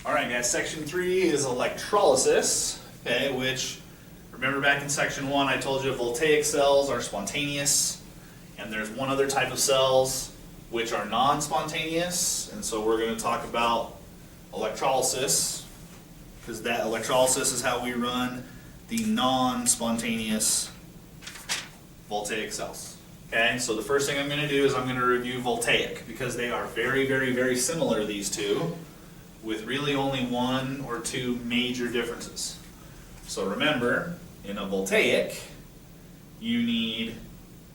Alright guys, section 3 is electrolysis, okay, which, remember back in section 1 I told you voltaic cells are spontaneous, and there's one other type of cells which are non-spontaneous, and so we're going to talk about electrolysis, because that electrolysis is how we run the non-spontaneous voltaic cells. Okay, so the first thing I'm going to do is I'm going to review voltaic, because they are very, very, very similar, these two, with really only one or two major differences. So remember, in a voltaic, you need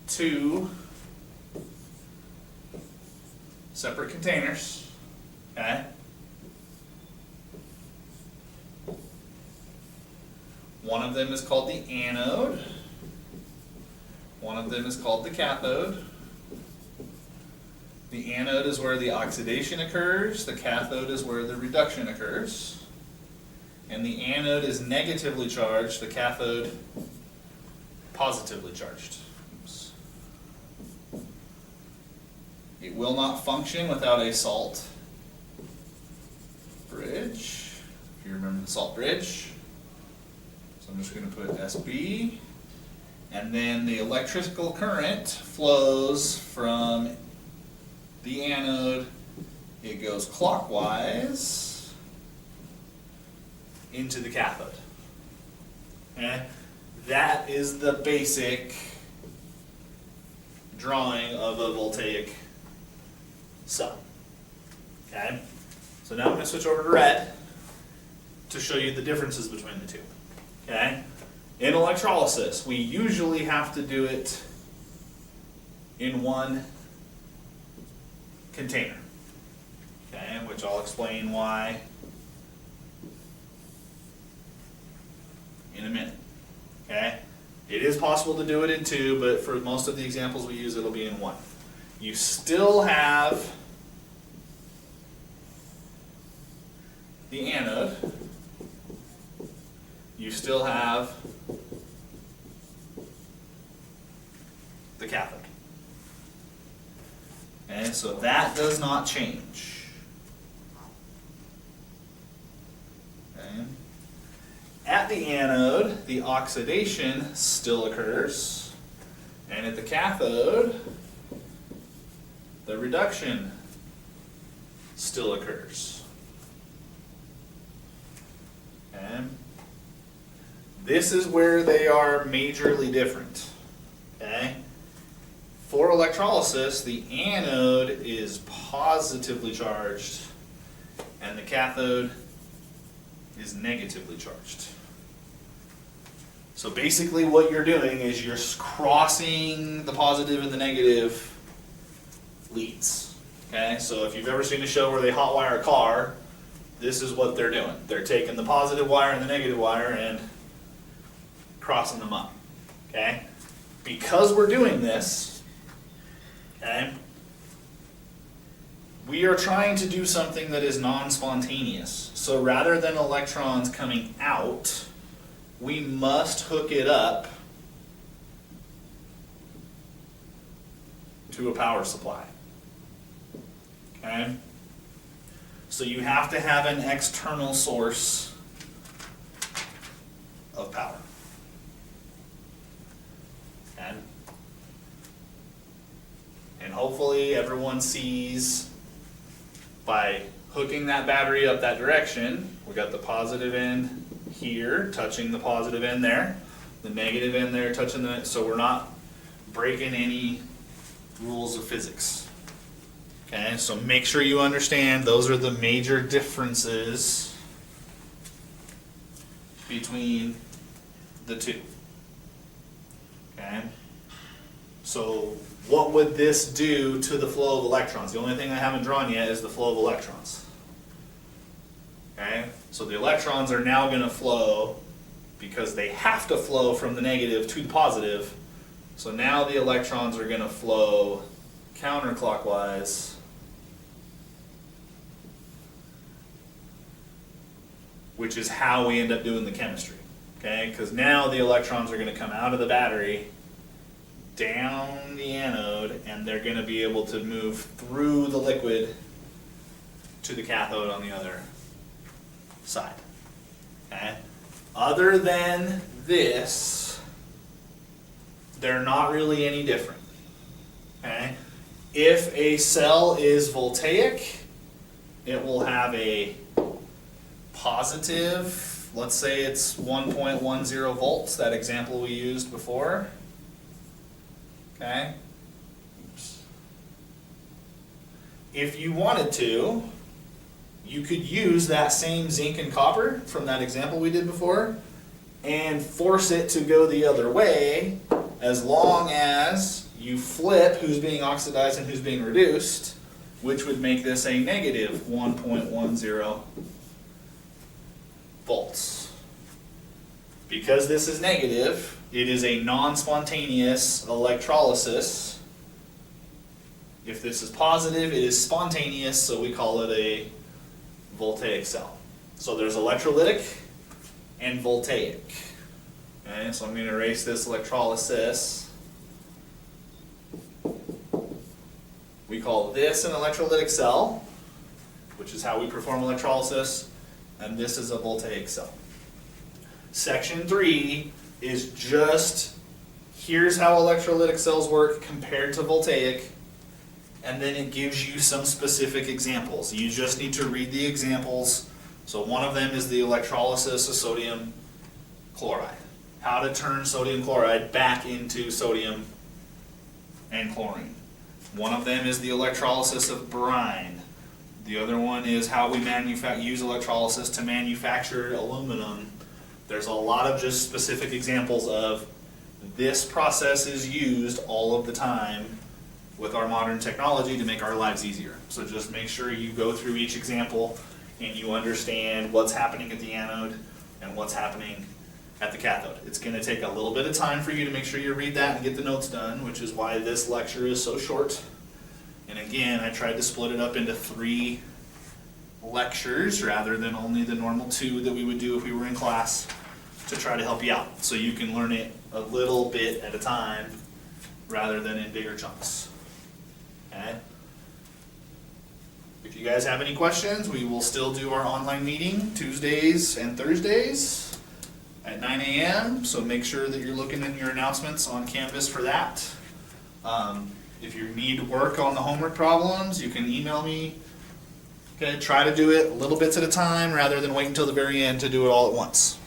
two separate containers, okay? One of them is called the anode, one of them is called the cathode. The anode is where the oxidation occurs, the cathode is where the reduction occurs. And the anode is negatively charged, the cathode positively charged. Oops. It will not function without a salt bridge, if you remember the salt bridge. So I'm just going to put SB. And then the electrical current flows from the anode, it goes clockwise into the cathode. Okay? That is the basic drawing of a voltaic cell. Okay? So now I'm going to switch over to red to show you the differences between the two. Okay? In electrolysis, we usually have to do it in one container, okay, which I'll explain why in a minute. Okay, it is possible to do it in two, but for most of the examples we use, it'll be in one. You still have the anode, you still have the cathode. And so that does not change. Okay. At the anode, the oxidation still occurs, and at the cathode, the reduction still occurs. Okay. This is where they are majorly different. Okay. For electrolysis, the anode is positively charged and the cathode is negatively charged. So basically what you're doing is you're crossing the positive and the negative leads. Okay? So if you've ever seen a show where they hot wire a car, this is what they're doing. They're taking the positive wire and the negative wire and crossing them up. Okay? Because we're doing this, okay, we are trying to do something that is non-spontaneous. So rather than electrons coming out, we must hook it up to a power supply. Okay? So you have to have an external source of power. Okay? And hopefully everyone sees, by hooking that battery up that direction, we got the positive end here touching the positive end there, the negative end there touching the, so we're not breaking any rules of physics. Okay, so make sure you understand those are the major differences between the two. Okay, so what would this do to the flow of electrons? The only thing I haven't drawn yet is the flow of electrons. Okay, so the electrons are now going to flow because they have to flow from the negative to the positive. So now the electrons are going to flow counterclockwise which is how we end up doing the chemistry. Okay, because now the electrons are going to come out of the battery down the anode, and they're going to be able to move through the liquid to the cathode on the other side. Okay? Other than this, they're not really any different. Okay? If a cell is voltaic, it will have a positive, let's say it's 1.10 volts, that example we used before. Okay? Oops. If you wanted to, you could use that same zinc and copper from that example we did before and force it to go the other way, as long as you flip who's being oxidized and who's being reduced, which would make this a negative 1.10 volts. Because this is negative, it is a non-spontaneous electrolysis. If this is positive, it is spontaneous, so we call it a voltaic cell. So there's electrolytic and voltaic. Okay, so I'm going to erase this electrolysis. We call this an electrolytic cell, which is how we perform electrolysis, and this is a voltaic cell. Section 3 is just, here's how electrolytic cells work compared to voltaic, and then it gives you some specific examples. You just need to read the examples. So one of them is the electrolysis of sodium chloride. How to turn sodium chloride back into sodium and chlorine. One of them is the electrolysis of brine. The other one is how we use electrolysis to manufacture aluminum. There's a lot of just specific examples of this process is used all of the time with our modern technology to make our lives easier. So just make sure you go through each example and you understand what's happening at the anode and what's happening at the cathode. It's going to take a little bit of time for you to make sure you read that and get the notes done, which is why this lecture is so short. And again, I tried to split it up into 3 lectures rather than only the normal 2 that we would do if we were in class, to try to help you out so you can learn it a little bit at a time rather than in bigger chunks. Okay? If you guys have any questions, we will still do our online meeting Tuesdays and Thursdays at 9 a.m. So make sure that you're looking in your announcements on Canvas for that. If you need work on the homework problems, you can email me. Okay, try to do it little bits at a time rather than wait until the very end to do it all at once.